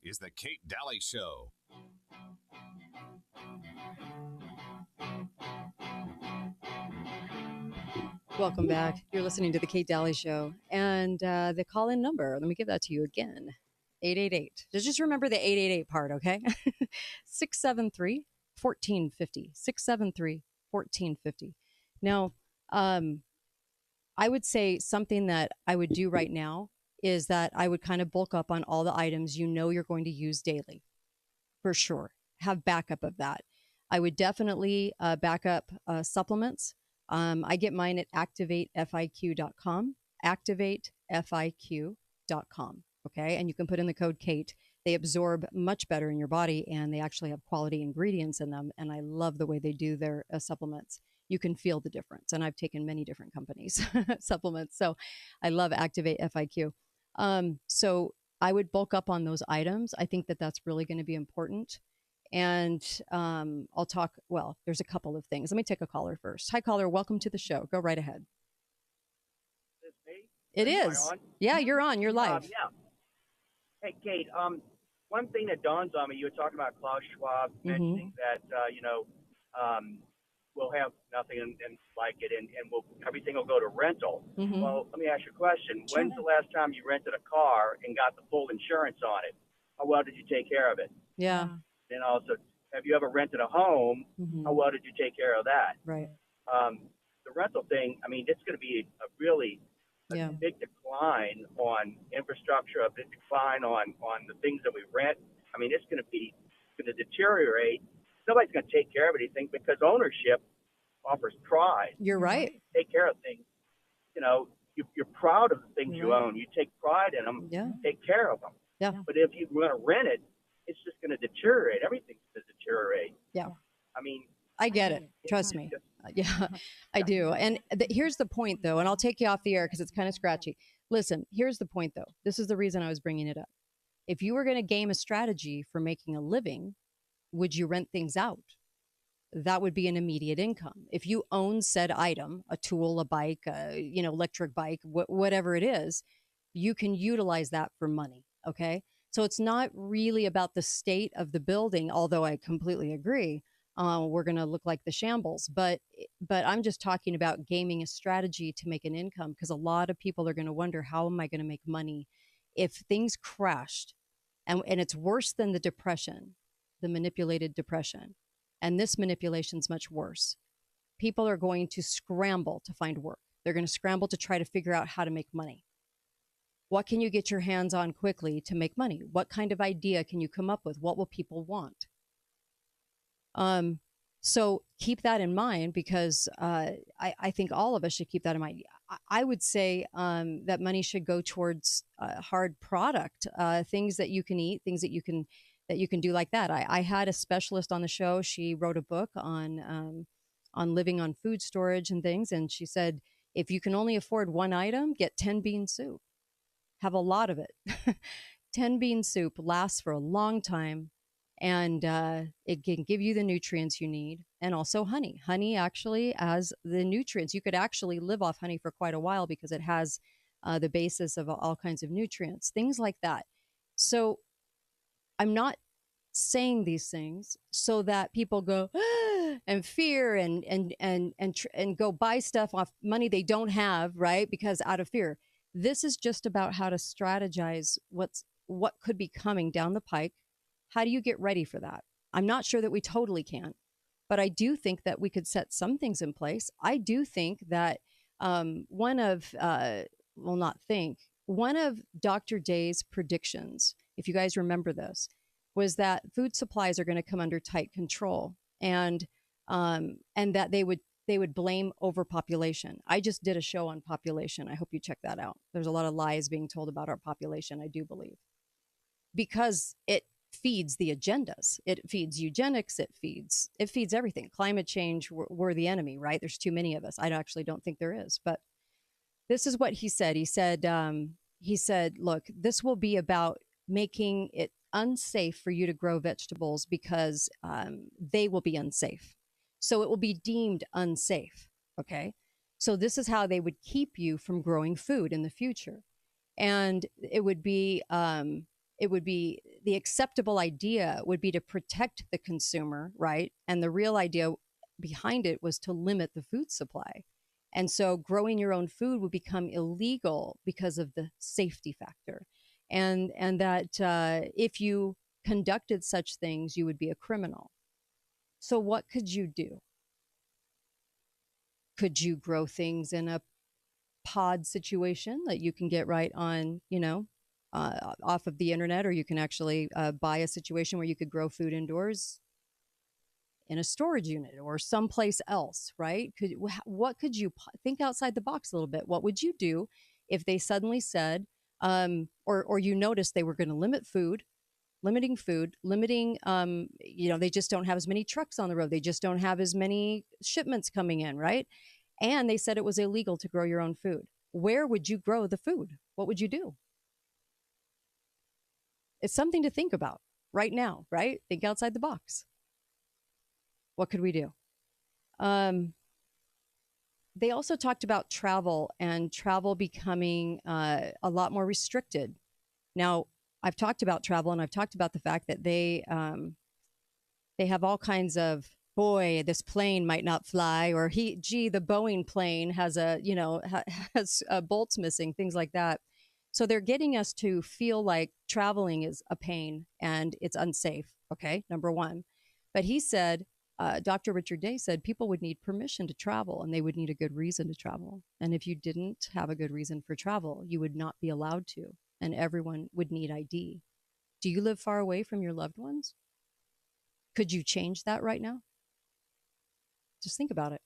is the Kate Daly Show. Welcome back. You're listening to the Kate Daly Show. And the call-in number, let me give that to you again. 888. Just remember the 888 part, okay? 673-1450. 673-1450. Now, I would say something that I would do right now is that I would kind of bulk up on all the items you know you're going to use daily. For sure. Have backup of that. I would definitely back up supplements. I get mine at activatefiq.com, activatefiq.com. Okay. And you can put in the code Kate. They absorb much better in your body and they actually have quality ingredients in them. And I love the way they do their supplements. You can feel the difference. And I've taken many different companies' supplements. So I love Activate FIQ. So I would bulk up on those items. I think that that's really going to be important. And I'll talk, well, there's a couple of things. Let me take a caller first. Hi, caller. Welcome to the show. Go right ahead. Is this me? It is. Yeah, you're on. You're live. Yeah. Hey, Kate, one thing that dawns on me, you were talking about Klaus Schwab mentioning that, we'll have nothing and like it, and everything will go to rental. Well, let me ask you a question. Sure. When's the last time you rented a car and got the full insurance on it? How well did you take care of it? Yeah. And also, have you ever rented a home? How well did you take care of that? Right. The rental thing, I mean, it's going to be a really big decline on infrastructure, a big decline on the things that we rent. I mean, it's going to deteriorate. Nobody's going to take care of anything because ownership offers pride. You're right. Take care of things. You know, you're proud of the things you own. You take pride in them. Yeah. Take care of them. Yeah. But if you want to rent it, it's just going to deteriorate. Everything's going to deteriorate. Yeah. I mean, I get it. Trust me. Yeah, I do. And here's the point, though, and I'll take you off the air because it's kind of scratchy. Listen, here's the point, though. This is the reason I was bringing it up. If you were going to game a strategy for making a living, would you rent things out? That would be an immediate income. If you own said item, a tool, a bike, electric bike, whatever it is, you can utilize that for money. Okay. So it's not really about the state of the building, although I completely agree. We're going to look like the shambles, but I'm just talking about gaming a strategy to make an income, because a lot of people are going to wonder, how am I going to make money if things crashed? And it's worse than the depression, the manipulated depression. And this manipulation is much worse. People are going to scramble to find work. They're going to scramble to try to figure out how to make money. What can you get your hands on quickly to make money? What kind of idea can you come up with? What will people want? So keep that in mind, because I think all of us should keep that in mind. I would say that money should go towards hard product, things that you can eat, things that you can do like that. I had a specialist on the show. She wrote a book on living on food storage and things, and she said, if you can only afford one item, get 10 bean soup. Have a lot of it. 10 bean soup lasts for a long time. And it can give you the nutrients you need. And also honey. Honey actually has the nutrients. You could actually live off honey for quite a while because it has the basis of all kinds of nutrients, things like that. So I'm not saying these things so that people go and fear and go buy stuff off money they don't have, right? Because out of fear. This is just about how to strategize what could be coming down the pike. How do you get ready for that? I'm not sure that we totally can, but I do think that we could set some things in place. I do think that one of Dr. Day's predictions, if you guys remember this, was that food supplies are going to come under tight control, and that they would blame overpopulation. I just did a show on population. I hope you check that out. There's a lot of lies being told about our population, I do believe, because it feeds the agendas. It feeds eugenics. It feeds everything. Climate change, we're the enemy, right? There's too many of us. I actually don't think there is. But this is what he said. He said, look, this will be about making it unsafe for you to grow vegetables because they will be unsafe. So it will be deemed unsafe. Okay. So this is how they would keep you from growing food in the future. And it would be, it would be the acceptable idea would be to protect the consumer, right? And the real idea behind it was to limit the food supply. And so growing your own food would become illegal because of the safety factor. And that if you conducted such things, you would be a criminal. So what could you do? Could you grow things in a pod situation that you can get right on, off of the internet, or you can actually buy a situation where you could grow food indoors in a storage unit or someplace else, right? What could you think outside the box a little bit? What would you do if they suddenly said, or you noticed they were going to limiting food, they just don't have as many trucks on the road. They just don't have as many shipments coming in, right? And they said it was illegal to grow your own food. Where would you grow the food? What would you do? It's something to think about right now, right? Think outside the box. What could we do? They also talked about travel and travel becoming a lot more restricted. Now, I've talked about travel, and I've talked about the fact that they have all kinds of, boy, this plane might not fly, or the Boeing plane has has bolts missing, things like that. So they're getting us to feel like traveling is a pain and it's unsafe. Okay, number one. But he said, Dr. Richard Day said people would need permission to travel, and they would need a good reason to travel. And if you didn't have a good reason for travel, you would not be allowed to, and everyone would need ID. Do you live far away from your loved ones? Could you change that right now? Just think about it.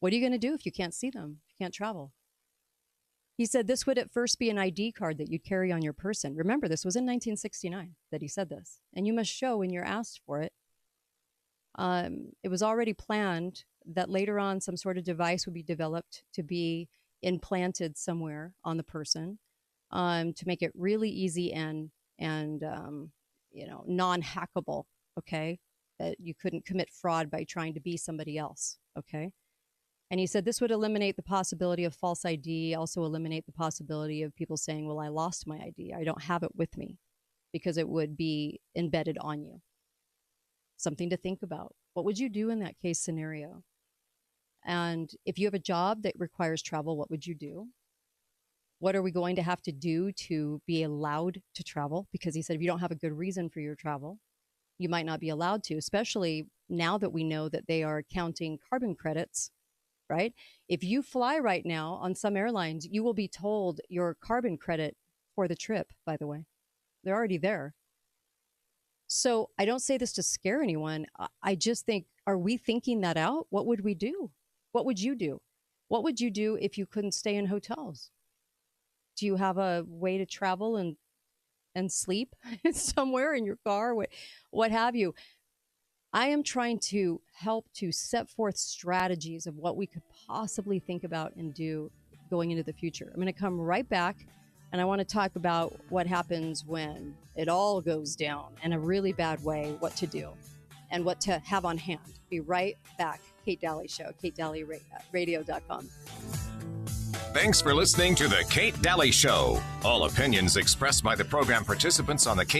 What are you going to do if you can't see them, if you can't travel? He said this would at first be an ID card that you'd carry on your person. Remember, this was in 1969 that he said this, and you must show when you're asked for it. It was already planned that later on some sort of device would be developed to be implanted somewhere on the person, to make it really easy and non-hackable. Okay, that you couldn't commit fraud by trying to be somebody else. Okay. And he said this would eliminate the possibility of false ID, also eliminate the possibility of people saying, well, I lost my ID. I don't have it with me, because it would be embedded on you. Something to think about. What would you do in that case scenario? And if you have a job that requires travel, what would you do? What are we going to have to do to be allowed to travel? Because he said if you don't have a good reason for your travel, you might not be allowed to, especially now that we know that they are counting carbon credits, right? If you fly right now on some airlines, you will be told your carbon credit for the trip, by the way. They're already there. So I don't say this to scare anyone. I just think, are we thinking that out? What would we do? What would you do? What would you do if you couldn't stay in hotels? Do you have a way to travel and sleep somewhere in your car? What have you? I am trying to help to set forth strategies of what we could possibly think about and do going into the future. I'm going to come right back, and I want to talk about what happens when it all goes down in a really bad way, what to do and what to have on hand. Be right back. Kate Daly Show, KateDalyRadio.com. Thanks for listening to The Kate Daly Show. All opinions expressed by the program participants on The Kate